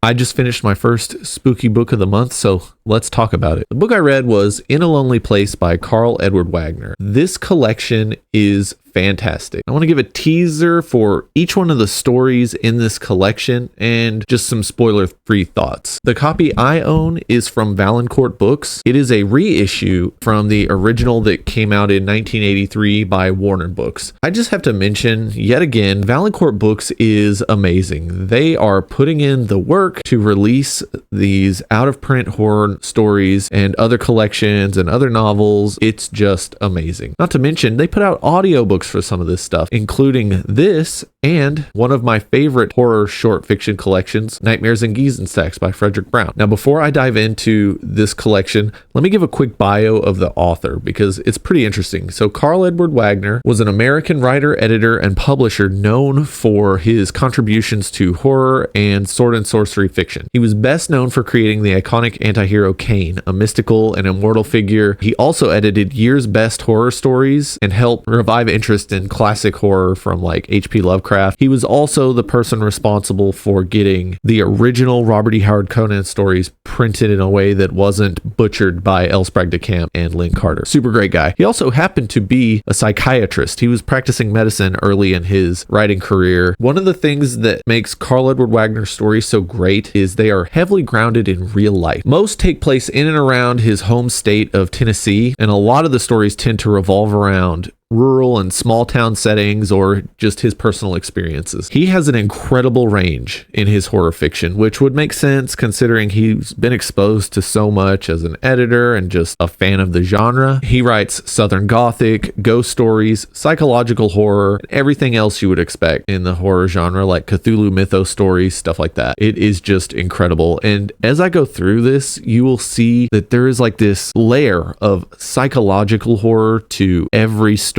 I just finished my first spooky book of the month, so let's talk about it. The book I read was In a Lonely Place by Karl Edward Wagner. This collection is fantastic. I want to give a teaser for each one of the stories in this collection and just some spoiler-free thoughts. The copy I own is from Valancourt Books. It is a reissue from the original that came out in 1983 by Warner Books. I just have to mention, yet again, Valancourt Books is amazing. They are putting in the work to release these out-of-print horror stories and other collections and other novels. It's just amazing. Not to mention, they put out audiobooks for some of this stuff, including this and one of my favorite horror short fiction collections, Nightmares and Giesenstacks by Frederick Brown. Now, before I dive into this collection, let me give a quick bio of the author because it's pretty interesting. So Karl Edward Wagner was an American writer, editor, and publisher known for his contributions to horror and sword and sorcery fiction. He was best known for creating the iconic anti-hero Kane, a mystical and immortal figure. He also edited year's best horror stories and helped revive interest in classic horror from like H.P. Lovecraft. He was also the person responsible for getting the original Robert E. Howard Conan stories printed in a way that wasn't butchered by L. Sprague de Camp and Lynn Carter. Super great guy. He also happened to be a psychiatrist. He was practicing medicine early in his writing career. One of the things that makes Karl Edward Wagner's stories so great is they are heavily grounded in real life. Most take place in and around his home state of Tennessee, and a lot of the stories tend to revolve around rural and small town settings or just his personal experiences. He has an incredible range in his horror fiction, which would make sense considering he's been exposed to so much as an editor and just a fan of the genre. He writes Southern Gothic, ghost stories, psychological horror, and everything else you would expect in the horror genre, like Cthulhu mythos stories, stuff like that. It is just incredible. And as I go through this, you will see that there is like this layer of psychological horror to every story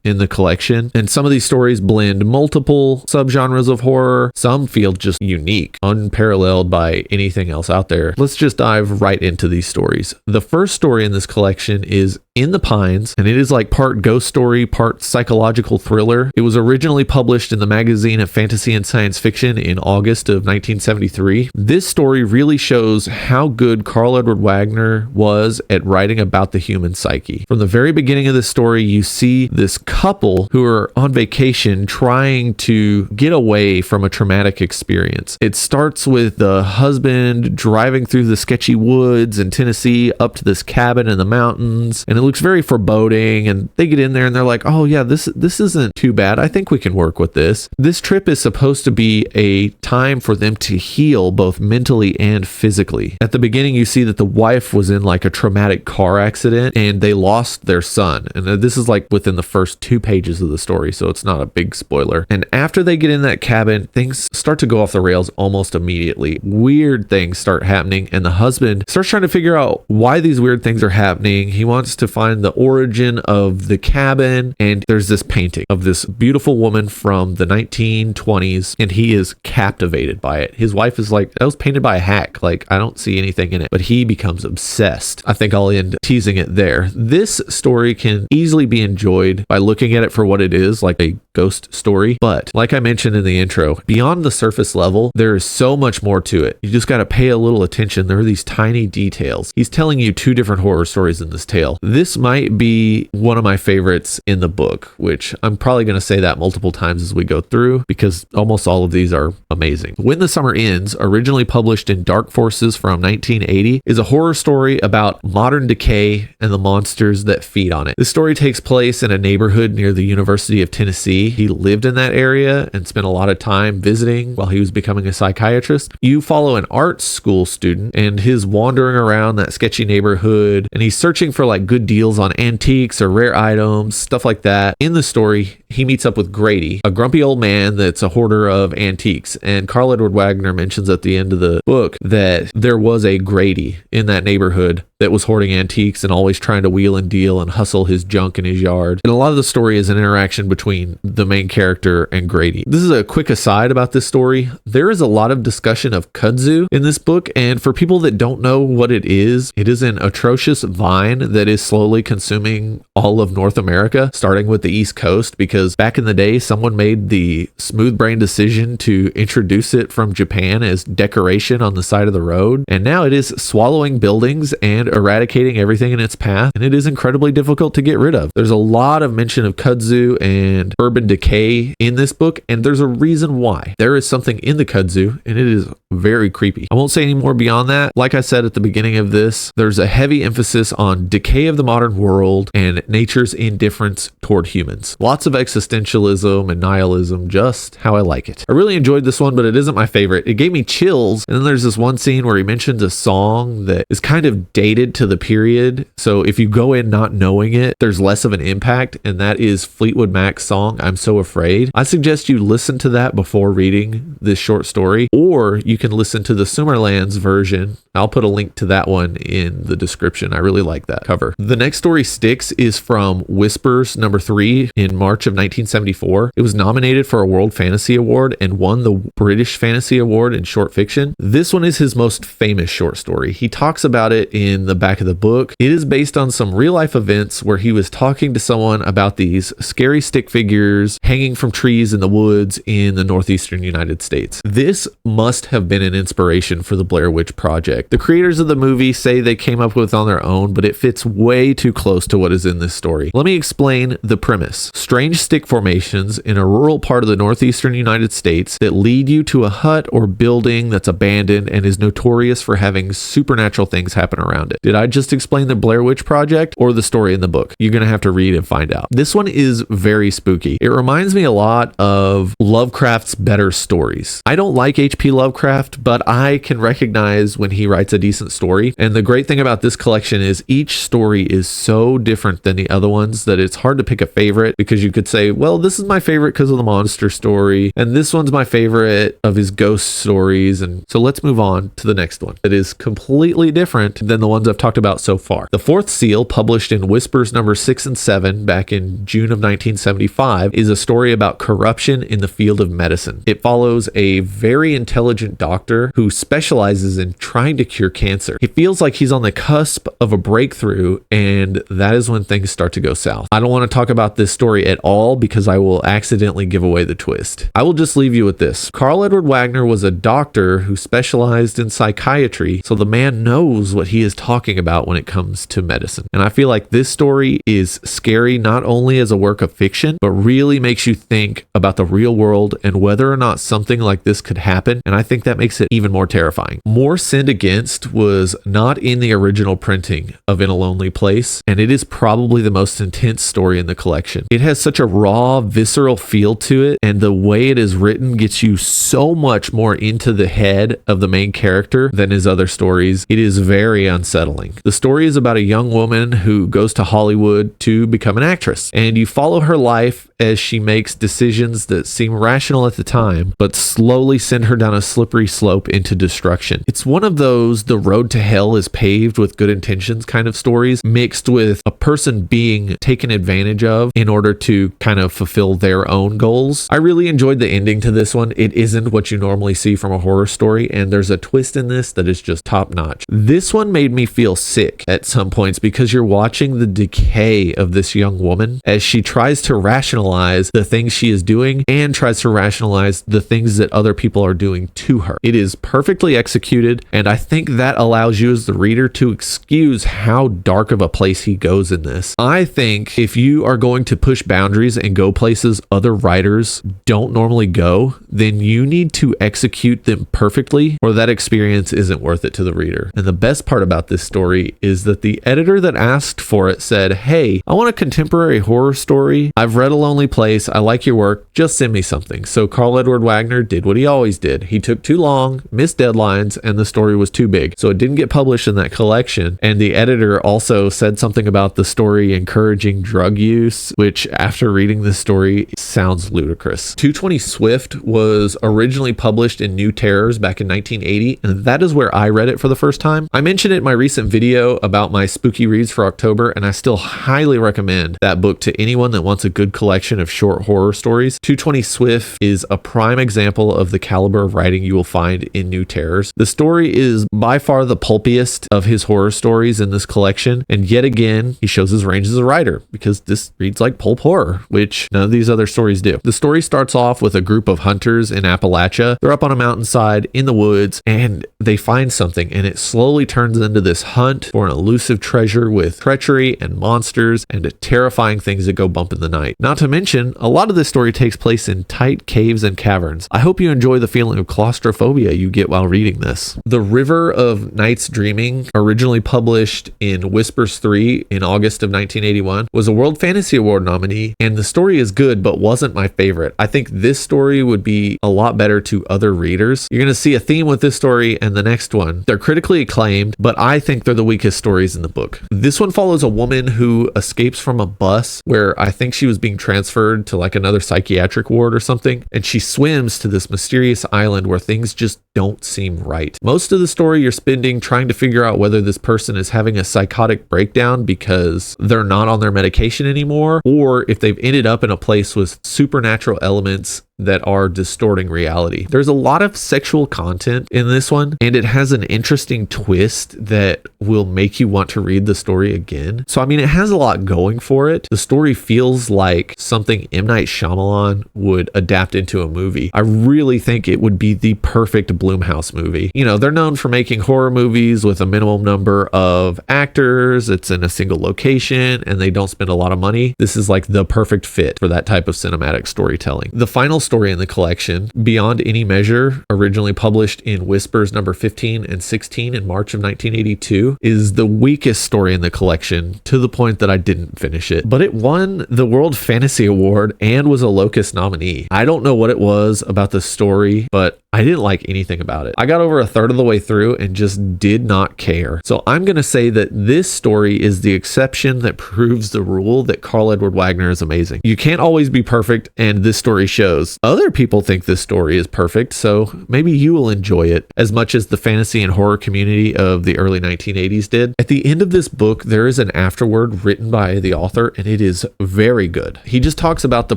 in the collection, and some of these stories blend multiple subgenres of horror. Some feel just unique, unparalleled by anything else out there. Let's just dive right into these stories. The first story in this collection is In the Pines, and it is like part ghost story, part psychological thriller. It was originally published in the magazine of Fantasy and Science Fiction in August of 1973. This story really shows how good Karl Edward Wagner was at writing about the human psyche. From the very beginning of the story, you see this couple who are on vacation trying to get away from a traumatic experience. It starts with the husband driving through the sketchy woods in Tennessee up to this cabin in the mountains, and it looks very foreboding, and they get in there and they're like, oh yeah, this isn't too bad. I think we can work with this. This trip is supposed to be a time for them to heal both mentally and physically. At the beginning, you see that the wife was in like a traumatic car accident and they lost their son. And this is like within the first 2 pages of the story, so it's not a big spoiler. And after they get in that cabin, things start to go off the rails almost immediately. Weird things start happening, and the husband starts trying to figure out why these weird things are happening. He wants to find the origin of the cabin, and there's this painting of this beautiful woman from the 1920s, and he is captivated by it. His wife is like, that was painted by a hack. Like, I don't see anything in it, but he becomes obsessed. I think I'll end teasing it there. This story can easily be enjoyed by looking at it for what it is, like a ghost story. But like I mentioned in the intro, beyond the surface level, there is so much more to it. You just got to pay a little attention. There are these tiny details. He's telling you 2 different horror stories in this tale. This might be one of my favorites in the book, which I'm probably going to say that multiple times as we go through because almost all of these are amazing. When the Summer Ends, originally published in Dark Forces from 1980, is a horror story about modern decay and the monsters that feed on it. The story takes place in a neighborhood near the University of Tennessee. He lived in that area and spent a lot of time visiting while he was becoming a psychiatrist. You follow an art school student and his wandering around that sketchy neighborhood, and he's searching for like good deals on antiques or rare items, stuff like that. In the story, he meets up with Grady, a grumpy old man that's a hoarder of antiques. And Karl Edward Wagner mentions at the end of the book that there was a Grady in that neighborhood that was hoarding antiques and always trying to wheel and deal and hustle his junk in his yard. And a lot of the story is an interaction between the main character and Grady. This is a quick aside about this story. There is a lot of discussion of kudzu in this book, and for people that don't know what it is an atrocious vine that is slowly consuming all of North America, starting with the East Coast, because back in the day, someone made the smooth brain decision to introduce it from Japan as decoration on the side of the road. And now it is swallowing buildings and eradicating everything in its path. And it is incredibly difficult to get rid of. There's a lot of mention of kudzu and urban decay in this book. And there's a reason why. There is something in the kudzu, and it is very creepy. I won't say any more beyond that. Like I said at the beginning of this, there's a heavy emphasis on decay of the modern world and nature's indifference toward humans. Lots of existentialism and nihilism, just how I like it. I really enjoyed this one, but it isn't my favorite. It gave me chills. And then there's this one scene where he mentions a song that is kind of dated to the period. So if you go in not knowing it, there's less of an impact. And that is Fleetwood Mac's song, I'm So Afraid. I suggest you listen to that before reading this short story, or you can listen to the Sumerlands version. I'll put a link to that one in the description. I really like that cover. The next story, Styx, is from Whispers #3 in March of 1974. It was nominated for a World Fantasy Award and won the British Fantasy Award in short fiction. This one is his most famous short story. He talks about it in the back of the book. It is based on some real life events where he was talking to someone about these scary stick figures hanging from trees in the woods in the northeastern United States. This must have been an inspiration for the Blair Witch Project. The creators of the movie say they came up with it on their own, but it fits way too close to what is in this story. Let me explain the premise. Strange stick formations in a rural part of the northeastern United States that lead you to a hut or building that's abandoned and is notorious for having supernatural things happen around it. Did I just explain the Blair Witch Project or the story in the book? You're going to have to read and find out. This one is very spooky. It reminds me a lot of Lovecraft's better stories. I don't like H.P. Lovecraft, but I can recognize when he writes a decent story. And the great thing about this collection is each story is so different than the other ones that it's hard to pick a favorite, because you could say, well, this is my favorite because of the monster story, and this one's my favorite of his ghost stories. And so let's move on to the next one that is completely different than the ones I've talked about so far. The fourth seal, published in Whispers #6 and 7 back in June of 1975, is a story about corruption in the field of medicine. It follows a very intelligent doctor who specializes in trying to cure cancer. He feels like he's on the cusp of a breakthrough, and that is when things start to go south. I don't want to talk about this story at all because I will accidentally give away the twist. I will just leave you with this. Karl Edward Wagner was a doctor who specialized in psychiatry, so the man knows what he is talking about when it comes to medicine. And I feel like this story is scary not only as a work of fiction, but really makes you think about the real world and whether or not something like this could happen. And I think that makes it even more terrifying. More Sinned Against was not in the original printing of In a Lonely Place, and it is probably the most intense story in the collection. It has such a raw, visceral feel to it, and the way it is written gets you so much more into the head of the main character than his other stories. It is very unsettling. The story is about a young woman who goes to Hollywood to become an actress, and you follow her life as she makes decisions that seem rational at the time, but slowly send her down a slippery slope into destruction. It's one of those the road to hell is paved with good intentions kind of stories, mixed with a person being taken advantage of in order to kind of fulfill their own goals. I really enjoyed the ending to this one. It isn't what you normally see from a horror story, and there's a twist in this that is just top notch. This one made me feel sick at some points because you're watching the decay of this young woman as she tries to rationalize the things she is doing and tries to rationalize the things that other people are doing to her. It is perfectly executed, and I think that allows you as the reader to excuse how dark of a place he goes in this. I think if you are going to push boundaries and go places other writers don't normally go, then you need to execute them perfectly, or that experience isn't worth it to the reader. And the best part about this story is that the editor that asked for it said, hey, I want a contemporary horror story. I've read A Lonely Place. I like your work. Just send me something. So Karl Edward Wagner did what he always did. He took too long, missed deadlines, and the story was too big. So it didn't get published in that collection. And the editor also said something about the story encouraging drug use, which after reading this story sounds ludicrous. 220 Swift was originally published in New Terrors back in 1980, and that is where I read it for the first time. I mentioned it in my recent video about my spooky reads for October, and I still highly recommend that book to anyone that wants a good collection of short horror stories. 220 Swift is a prime example of the caliber of writing you will find in New Terrors. The story is by far the pulpiest of his horror stories in this collection, and yet again, he shows his range as a writer, because this reads like pulp horror, which none of these other stories do. The story starts off with a group of hunters in Appalachia. They're up on a mountainside in the woods, and they find something, and it slowly turns into this hunt for an elusive treasure with treachery and monsters and terrifying things that go bump in the night. Not to mention, a lot of this story takes place in tight caves and caverns. I hope you enjoy the feeling of claustrophobia you get while reading this. The River of Night's Dreaming, originally published in Whispers 3 in August of 1981, was a World Fantasy Award nominee, and the story is good but wasn't my favorite. I think this story would be a lot better to other readers. You're going to see a theme with this story and the next one. They're critically acclaimed, but I think they're the weakest stories in the book. This one follows a woman who escapes from a bus where I think she was being transferred to like another psychiatric ward or something, and she swims to this mysterious island where things just don't seem right. Most of the story you're spending trying to figure out whether this person is having a psychotic breakdown because they're not on their medication anymore, or if they've ended up in a place with supernatural elements that are distorting reality. There's a lot of sexual content in this one, and it has an interesting twist that will make you want to read the story again. So, I mean, it has a lot going for it. The story feels like something M. Night Shyamalan would adapt into a movie. I really think it would be the perfect Blumhouse movie. You know, they're known for making horror movies with a minimum number of actors, it's in a single location, and they don't spend a lot of money. This is like the perfect fit for that type of cinematic storytelling. The final story in the collection, Beyond Any Measure, originally published in Whispers number 15 and 16 in March of 1982, is the weakest story in the collection, to the point that I didn't finish it. But it won the World Fantasy Award and was a Locust nominee. I don't know what it was about the story, but I didn't like anything about it. I got over a third of the way through and just did not care. So I'm going to say that this story is the exception that proves the rule that Karl Edward Wagner is amazing. You can't always be perfect, and this story shows. Other people think this story is perfect, so maybe you will enjoy it as much as the fantasy and horror community of the early 1980s did. At the end of this book, there is an afterword written by the author, and it is very good. He just talks about the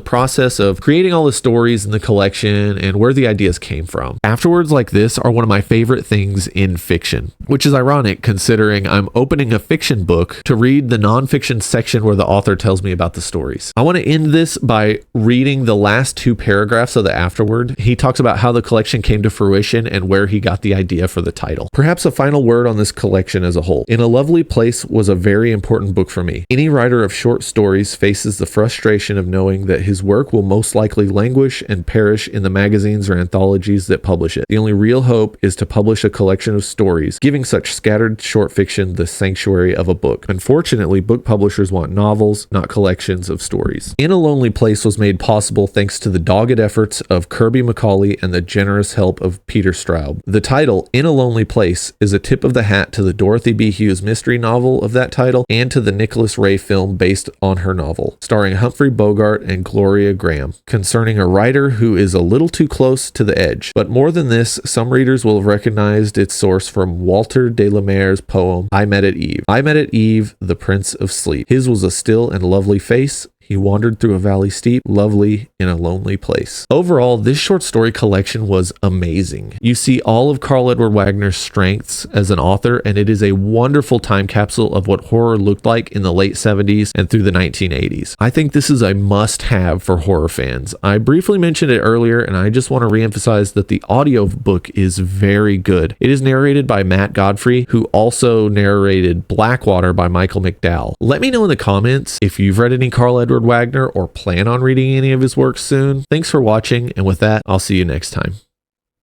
process of creating all the stories in the collection and where the ideas came from. Afterwords like this are one of my favorite things in fiction, which is ironic considering I'm opening a fiction book to read the nonfiction section where the author tells me about the stories. I want to end this by reading the last two paragraphs of the afterword. He talks about how the collection came to fruition and where he got the idea for the title. Perhaps a final word on this collection as a whole. In a Lovely Place was a very important book for me. Any writer of short stories faces the frustration of knowing that his work will most likely languish and perish in the magazines or anthologies that publish it. The only real hope is to publish a collection of stories, giving such scattered short fiction the sanctuary of a book. Unfortunately, book publishers want novels, not collections of stories. In a Lonely Place was made possible thanks to the dogged efforts of Kirby McCauley and the generous help of Peter Straub. The title, In a Lonely Place, is a tip of the hat to the Dorothy B. Hughes mystery novel of that title and to the Nicholas Ray film based on her novel, starring Humphrey Bogart and Gloria Graham, concerning a writer who is a little too close to the edge. But more than this, some readers will have recognized its source from Walter de la Mare's poem, I Met at Eve. I met at Eve, the Prince of Sleep. His was a still and lovely face. He wandered through a valley steep, lovely in a lonely place. Overall, this short story collection was amazing. You see all of Karl Edward Wagner's strengths as an author, and it is a wonderful time capsule of what horror looked like in the late 70s and through the 1980s. I think this is a must-have for horror fans. I briefly mentioned it earlier, and I just want to reemphasize that the audiobook is very good. It is narrated by Matt Godfrey, who also narrated Blackwater by Michael McDowell. Let me know in the comments if you've read any Karl Edward Wagner or plan on reading any of his works soon. Thanks for watching, and with that, I'll see you next time.